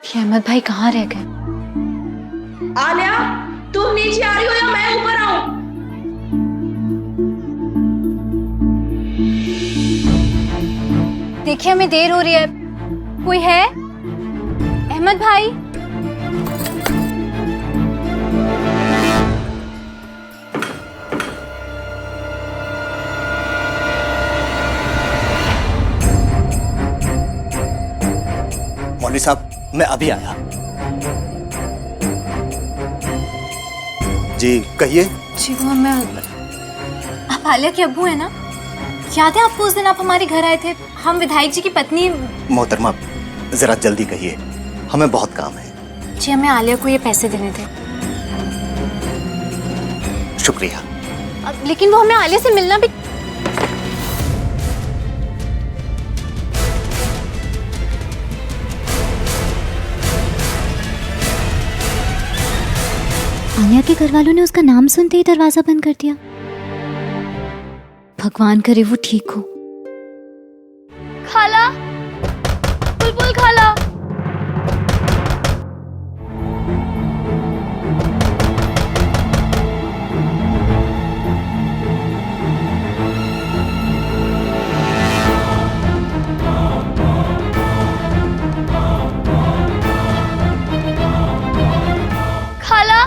ये अहमद भाई कहाँ रह गए? आलिया, तुम नीचे आ रही हो या मैं ऊपर आऊं? देखिए हमें देर हो रही है। कोई है? अहमद भाई? मौलवी साहब, मैं अभी आया। जी कहिए। जी वो मैं, आप आलिया के अब्बू है ना? याद है आपको उस दिन आप हमारे घर आए थे? हम विधायक जी की पत्नी। मोहतरमा, जरा जल्दी कहिए, हमें बहुत काम है। जी हमें आलिया को ये पैसे देने थे। शुक्रिया। लेकिन वो हमें आलिया से मिलना भी। आलिया के घर वालों ने उसका नाम सुनते ही दरवाजा बंद कर दिया। भगवान करे वो ठीक हो। खाला, बुलबुल खाला। खाला।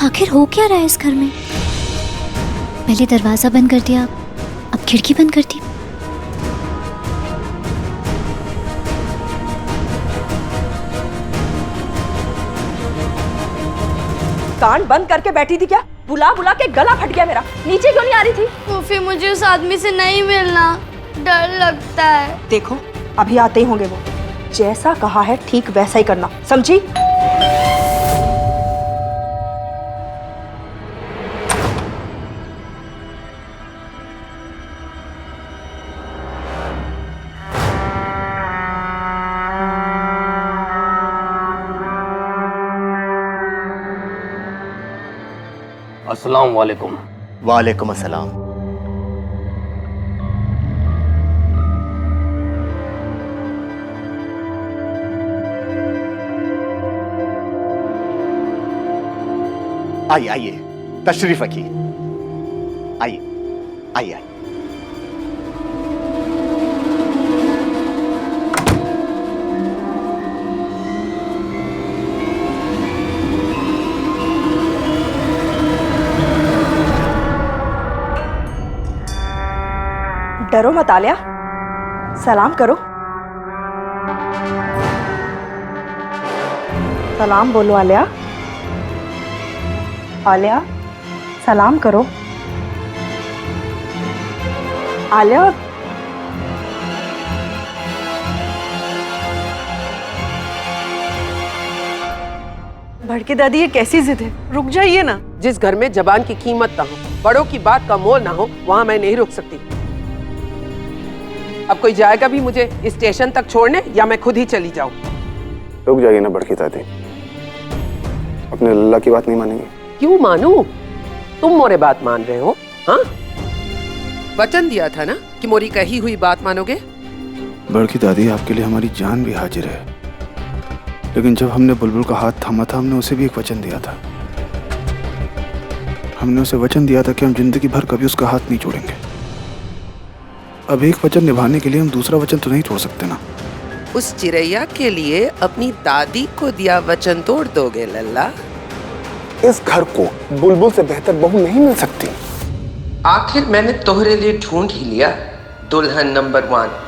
आखिर हो क्या रहा है इस घर में? पहले दरवाजा बंद कर दिया, अब खिड़की बंद कर दी। कान बंद करके बैठी थी क्या? बुला बुला के गला फट गया मेरा। नीचे क्यों नहीं आ रही थी? फूफी मुझे उस आदमी से नहीं मिलना, डर लगता है। देखो अभी आते ही होंगे वो। जैसा कहा है ठीक वैसा ही करना, समझी? अस्सलाम वालेकुम। वालेकुम अस्सलाम। आइए आइए, तशरीफ रखिए। आइए आइए आइए। डरो मत आलिया, सलाम करो। सलाम बोलो आलिया। आलिया, सलाम करो। आलिया, भड़के दादी, ये कैसी जिद है? रुक जाइए ना। जिस घर में जबान की कीमत ना हो, बड़ों की बात का मोल ना हो, वहां मैं नहीं रुक सकती। अब कोई जाएगा भी मुझे स्टेशन तक छोड़ने या मैं खुद ही चली जाऊं? रुक जाइए ना भड़की दादी, अपने लल्ला की बात नहीं मानेंगे? क्यों मानूं? तुम मोरे बात मान रहे हो? हाँ, वचन दिया था ना कि मोरी कही हुई बात मानोगे। भड़की दादी, आपके लिए हमारी जान भी हाजिर है, लेकिन जब हमने बुलबुल का हाथ थामा था, हमने उसे भी एक वचन दिया था। हमने उसे वचन दिया था कि हम जिंदगी भर कभी उसका हाथ नहीं छोड़ेंगे। अब एक वचन निभाने के लिए हम दूसरा वचन तो नहीं छोड़ सकते ना। उस चिरैया के लिए अपनी दादी को दिया वचन तोड़ दोगे लल्ला? इस घर को बुलबुल से बेहतर बहू नहीं मिल सकती। आखिर मैंने तोहरे लिए ढूंढ ही लिया दुल्हन नंबर 1।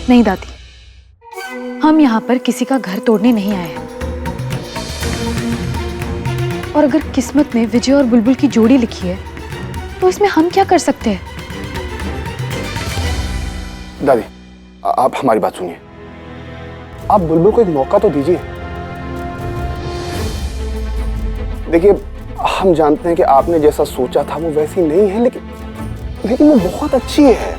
नहीं दादी, हम यहाँ पर किसी का घर तोड़ने नहीं आए हैं। और अगर किस्मत में विजय और बुलबुल की जोड़ी लिखी है तो इसमें हम क्या कर सकते हैं? दादी, आप हमारी बात सुनिए। आप बुलबुल को एक मौका तो दीजिए। देखिए, हम जानते हैं कि आपने जैसा सोचा था वो वैसी नहीं है, लेकिन वो बहुत अच्छी है।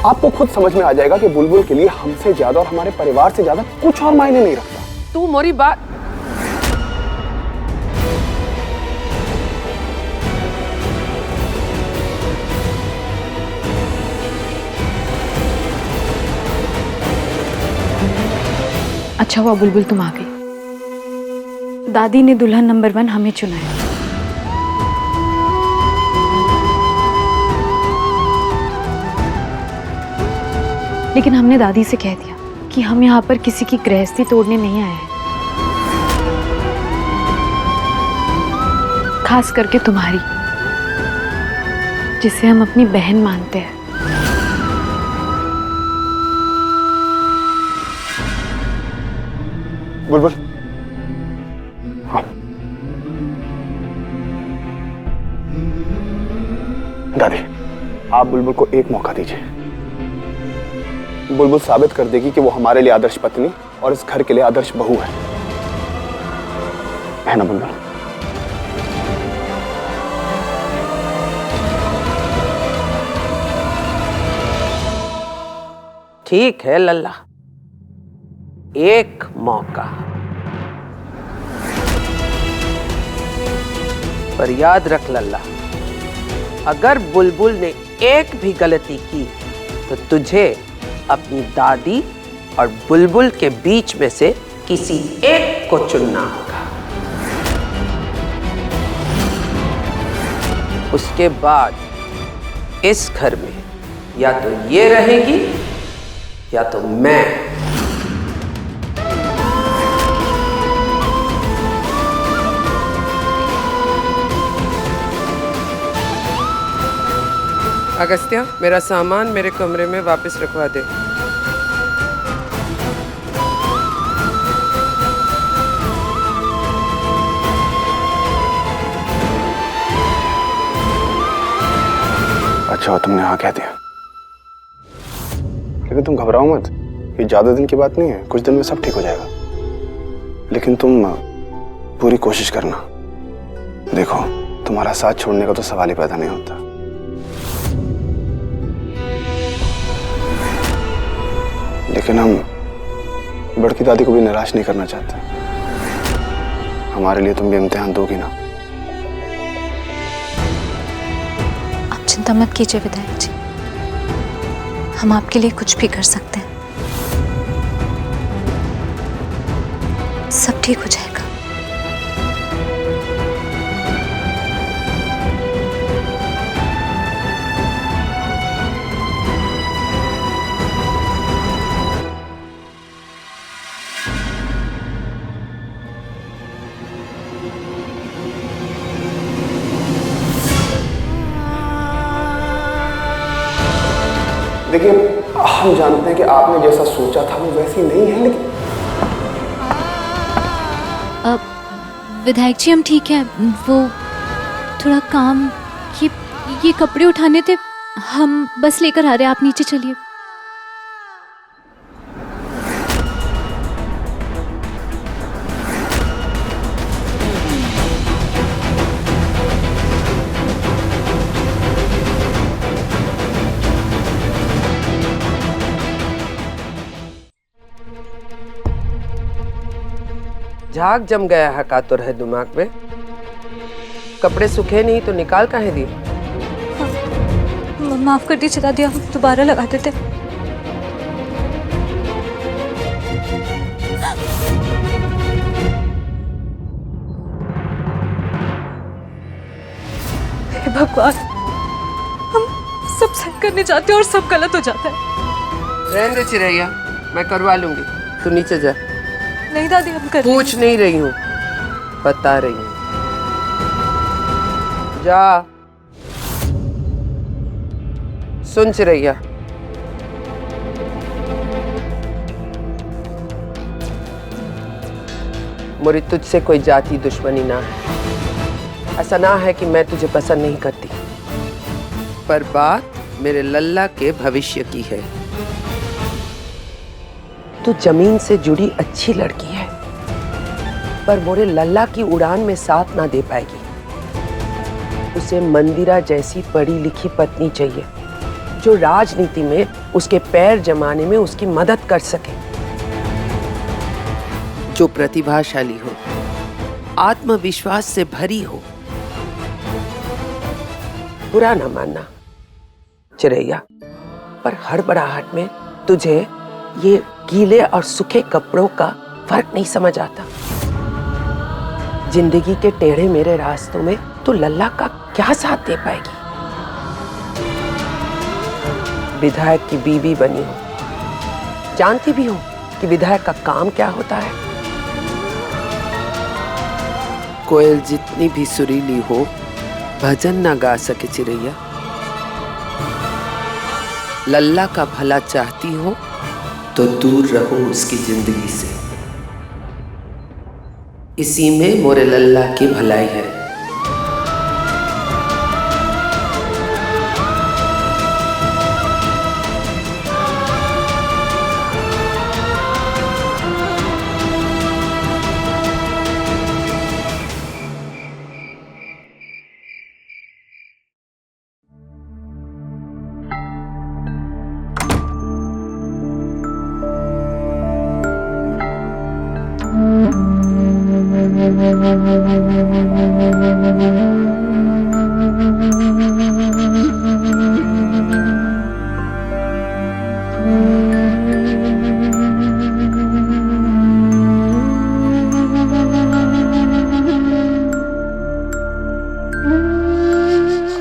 आपको खुद समझ में आ जाएगा कि बुलबुल के लिए हमसे ज्यादा और हमारे परिवार से ज्यादा कुछ और मायने नहीं रखता। तू मोरी बात अच्छा हुआ बुलबुल तुम आ गई। दादी ने दुल्हन नंबर 1 हमें चुना है। लेकिन हमने दादी से कह दिया कि हम यहाँ पर किसी की गृहस्थी तोड़ने नहीं आए हैं, खास करके तुम्हारी, जिसे हम अपनी बहन मानते हैं। बुलबुल, हाँ। दादी, आप बुलबुल को एक मौका दीजिए। बुलबुल साबित कर देगी कि वो हमारे लिए आदर्श पत्नी और इस घर के लिए आदर्श बहू है ना बुलबुल? ठीक है लल्ला, एक मौका, पर याद रख लल्ला, अगर बुलबुल ने एक भी गलती की तो तुझे अपनी दादी और बुलबुल के बीच में से किसी एक को चुनना होगा। उसके बाद इस घर में या तो ये रहेगी या तो मैं। अगस्त्या, मेरा सामान मेरे कमरे में वापस रखवा दे। अच्छा तुमने हाँ कह दिया, लेकिन तुम घबराओ मत, ये ज्यादा दिन की बात नहीं है, कुछ दिन में सब ठीक हो जाएगा। लेकिन तुम पूरी कोशिश करना। देखो, तुम्हारा साथ छोड़ने का तो सवाल ही पैदा नहीं होता। लेकिन हम बड़की दादी को भी निराश नहीं करना चाहते। हमारे लिए तुम भी इम्तिहान दोगी ना? आप चिंता मत कीजिए विधायक जी, हम आपके लिए कुछ भी कर सकते हैं। सब ठीक हो जाएगा। देखिए, हम जानते हैं कि आपने जैसा सोचा था वो वैसी नहीं है, लेकिन विधायक जी हम ठीक है, वो थोड़ा काम, ये कपड़े उठाने थे, हम बस लेकर आ रहे हैं, आप नीचे चलिए। झाग जम गया है कातुर है दिमाग में। कपड़े सूखे नहीं तो निकाल काहे दिए? माफ कर दीजिए दादी, हम दोबारा लगा देते। हे भगवान, हम सब सही करने जाते हैं और सब गलत हो जाता है। रहने दे चिरैया, मैं करवा लूंगी, तू नीचे जा। नहीं दादी, हम कर पूछ नहीं रही हूँ, बता रही हूँ, जा। सुन चिरैया, मोरी तुझसे कोई जाति दुश्मनी ना है। ऐसा ना है कि मैं तुझे पसंद नहीं करती, पर बात मेरे लल्ला के भविष्य की है। तू जमीन से जुड़ी अच्छी लड़की है, पर मोरे लल्ला की उड़ान में साथ ना दे पाएगी। उसे मंदिरा जैसी पढ़ी लिखी पत्नी चाहिए, जो राजनीति में उसके पैर जमाने में उसकी मदद कर सके, जो प्रतिभाशाली हो, आत्मविश्वास से भरी हो। बुरा ना मानना चिरैया, पर हड़बड़ाहट में तुझे ये गीले और सूखे कपड़ों का फर्क नहीं समझ आता। जिंदगी के टेढ़े मेरे रास्तों में तू लल्ला का क्या साथ दे पाएगी? विधायक की बीवी बनी हो, जानती भी हो कि विधायक का काम क्या होता है। कोयल जितनी भी सुरीली हो, भजन ना गा सके चिरैया। लल्ला का भला चाहती हो तो दूर रहो उसकी जिंदगी से। इसी में मोरे लल्ला की भलाई है।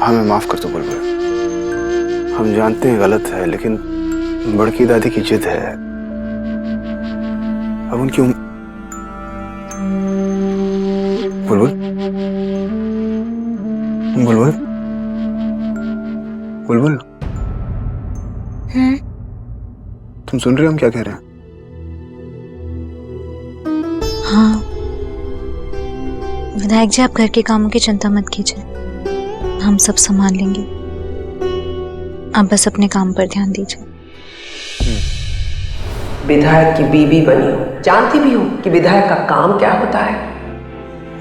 हमें माफ कर दो बुलबुल, हम जानते हैं गलत है, लेकिन बड़की दादी की जिद है। अब उनकी बुलबुल बुलबुल बुलबुल, तुम सुन रहे हो हम क्या कह रहे हैं? हाँ विधायक जी, आप घर के कामों की चिंता मत कीजिए, हम सब संभाल लेंगे। आप बस अपने काम पर ध्यान दीजिए। विधायक की बीवी बनी हो, जानती भी हो कि विधायक का काम क्या होता है।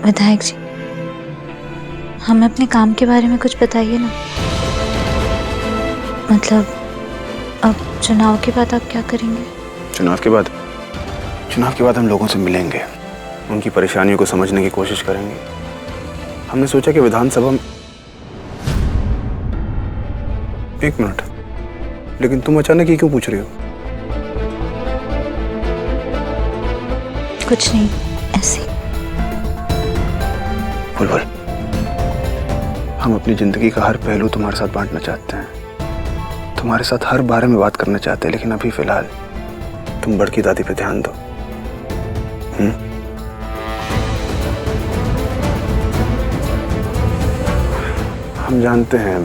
विधायक जी, हमें अपने काम के बारे में कुछ बताइए ना। मतलब अब चुनाव के बाद आप क्या करेंगे? चुनाव के बाद हम लोगों से मिलेंगे, उनकी परेशानियों को समझने की कोशिश करेंगे। हमने सोचा कि विधानसभा में एक मिनट, लेकिन तुम अचानक ये क्यों पूछ रही हो? कुछ नहीं, ऐसे। बुलबुल, हम अपनी जिंदगी का हर पहलू तुम्हारे साथ बांटना चाहते हैं, तुम्हारे साथ हर बारे में बात करना चाहते हैं, लेकिन अभी फिलहाल तुम बड़की दादी पे ध्यान दो। हम जानते हैं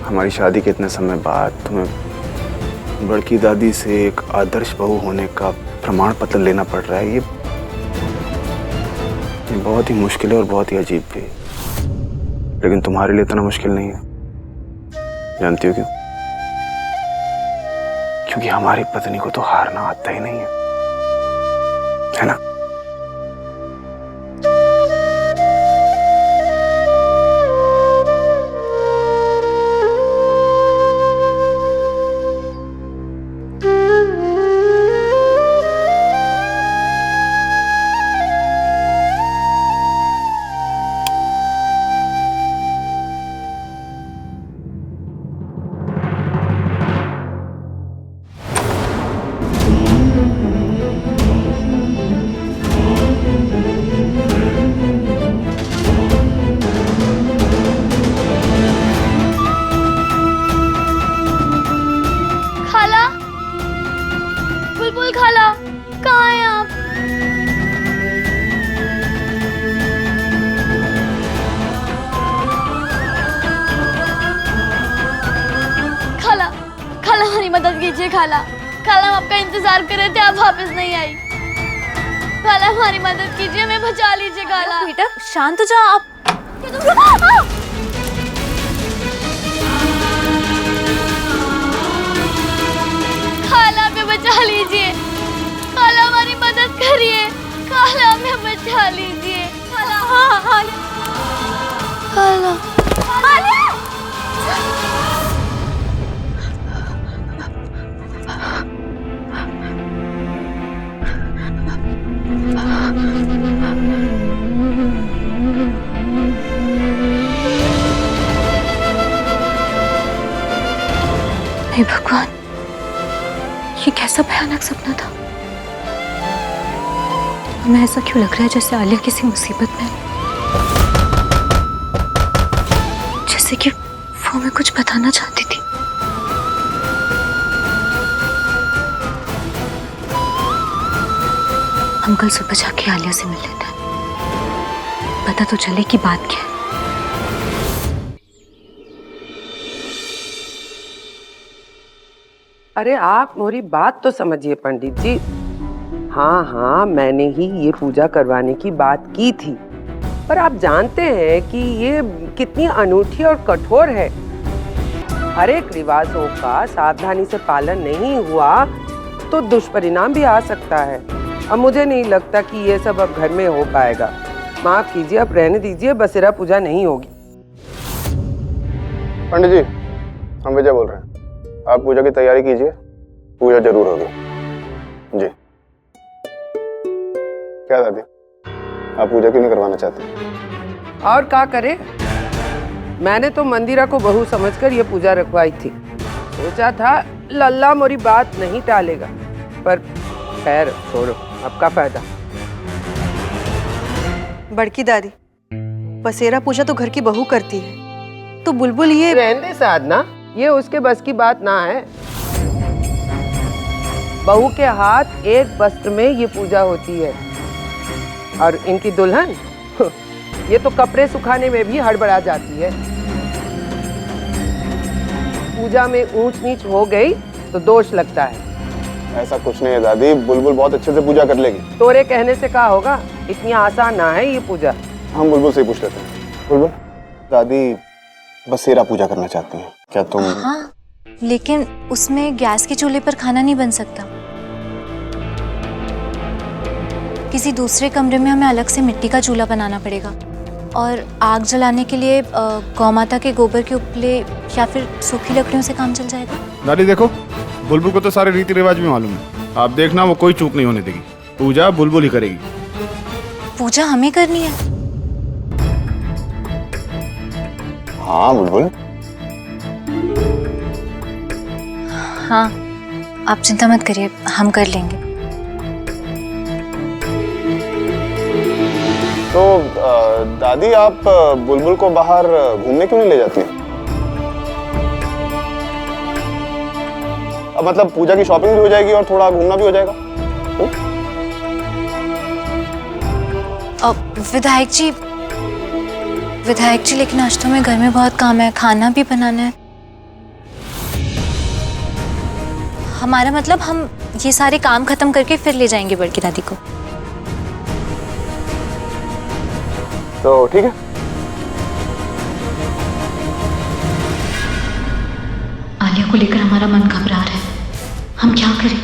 हमारी शादी के इतने समय बाद तुम्हें बड़की दादी से एक आदर्श बहू होने का प्रमाण पत्र लेना पड़ रहा है। ये बहुत ही मुश्किल है और बहुत ही अजीब भी, लेकिन तुम्हारे लिए इतना मुश्किल नहीं है। जानती हो क्यों? क्योंकि हमारी पत्नी को तो हारना आता ही नहीं है ना? बुलबुल खाला, कहाँ हैं आप? खाला, खाला हमारी मदद कीजिए खाला। खाला हम आपका इंतजार कर रहे थे, आप वापस नहीं आई। खाला हमारी मदद कीजिए, हमें बचा लीजिए खाला। बेटा शांत हो जाओ आप। खाला हमें बचा लीजिए, खाला हमारी मदद करिए, खाला हमें बचा लीजिए। खाला, हाँ हाँ खाला, हे भगवान, ये कैसा भयानक सपना था। हमें ऐसा क्यों लग रहा है जैसे आलिया किसी मुसीबत में है, जैसे कि वो हमें कुछ बताना चाहती थी। हम कल सुबह जाके आलिया से मिल लेते हैं, पता तो चले कि बात क्या है। अरे आप मेरी बात तो समझिए पंडित जी। हाँ हाँ, मैंने ही ये पूजा करवाने की बात की थी, पर आप जानते हैं कि ये कितनी अनूठी और कठोर है। हर एक रिवाजों का सावधानी से पालन नहीं हुआ तो दुष्परिणाम भी आ सकता है। अब मुझे नहीं लगता कि ये सब अब घर में हो पाएगा। माफ कीजिए, अब रहने दीजिए, बसेरा पूजा नहीं होगी। पंडित जी, हम विजय बोल रहे हैं। आप पूजा की तैयारी कीजिए, पूजा जरूर होगी जी। क्या दादी, आप पूजा क्यों नहीं करवाना चाहते? और क्या करे, मैंने तो मंदिरा को बहू समझकर ये पूजा रखवाई थी। सोचा था लल्ला मोरी बात नहीं टालेगा, पर खैर छोड़ो, अब का फायदा। बड़की दादी, बसेरा पूजा तो घर की बहू करती है, तो बुलबुल ये रहने दे साधना, ये उसके बस की बात ना है। बहू के हाथ एक वस्त्र में ये पूजा होती है, और इनकी दुल्हन ये तो कपड़े सुखाने में भी हड़बड़ा जाती है। पूजा में ऊंच नीच हो गई तो दोष लगता है। ऐसा कुछ नहीं है दादी, बुलबुल बहुत अच्छे से पूजा कर लेगी। तोरे कहने से क्या होगा, इतनी आसान ना है ये पूजा। हम बुलबुल से ही पूछ लेते हैं। बुलबुल, दादी बसेरा पूजा करना चाहती हैं, क्या तुम? हाँ, लेकिन उसमें गैस के चूल्हे पर खाना नहीं बन सकता। किसी दूसरे कमरे में हमें अलग से मिट्टी का चूल्हा बनाना पड़ेगा, और आग जलाने के लिए गौ माता के गोबर के उपले या फिर सूखी लकड़ियों से काम चल जाएगा। दादी देखो, बुलबुल को तो सारे रीति रिवाज भी मालूम है। आप देखना, वो कोई चूक नहीं होने देगी। पूजा बुलबुल ही करेगी। पूजा हमें करनी है? हाँ बुलबुल। हाँ, आप चिंता मत करिए, हम कर लेंगे। तो दादी, आप बुलबुल को बाहर घूमने क्यों नहीं ले जाती? अब मतलब पूजा की शॉपिंग भी हो जाएगी और थोड़ा घूमना भी हो जाएगा। विधायक जी, लेकिन आज तो मैं घर में बहुत काम है, खाना भी बनाना है। हमारा मतलब हम ये सारे काम खत्म करके फिर ले जाएंगे बड़की दादी को। तो ठीक है। आलिया को लेकर हमारा मन घबरा रहा है, हम क्या करें?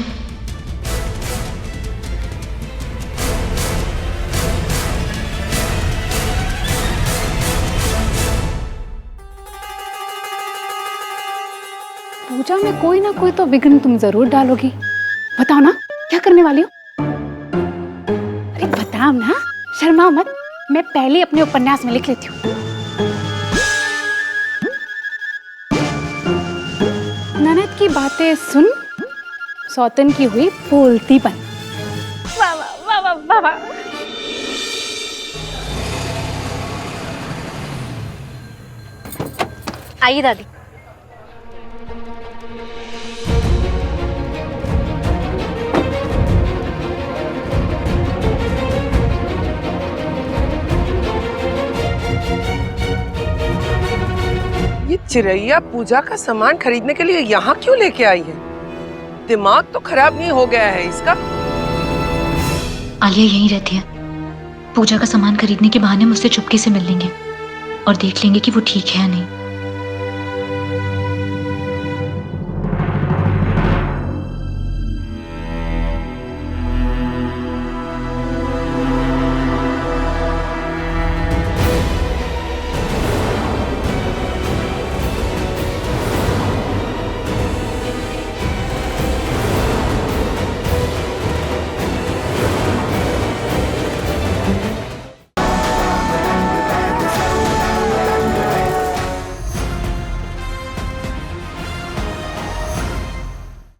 पूजा में कोई ना कोई तो विघ्न तुम जरूर डालोगी। बताओ ना, क्या करने वाली हो? अरे बताओ ना, शर्मा मत, मैं पहले अपने उपन्यास में लिख लेती हूँ। ननद की बातें सुन, सौतन की हुई बोलती बन। वाह वाह वाह वाह वाह। आइए दादी। ये चिरैया पूजा का सामान खरीदने के लिए यहाँ क्यों लेके आई है? दिमाग तो खराब नहीं हो गया है इसका? आलिया यहीं रहती है, पूजा का सामान खरीदने के बहाने मुझसे चुपके से मिल लेंगे और देख लेंगे कि वो ठीक है या नहीं।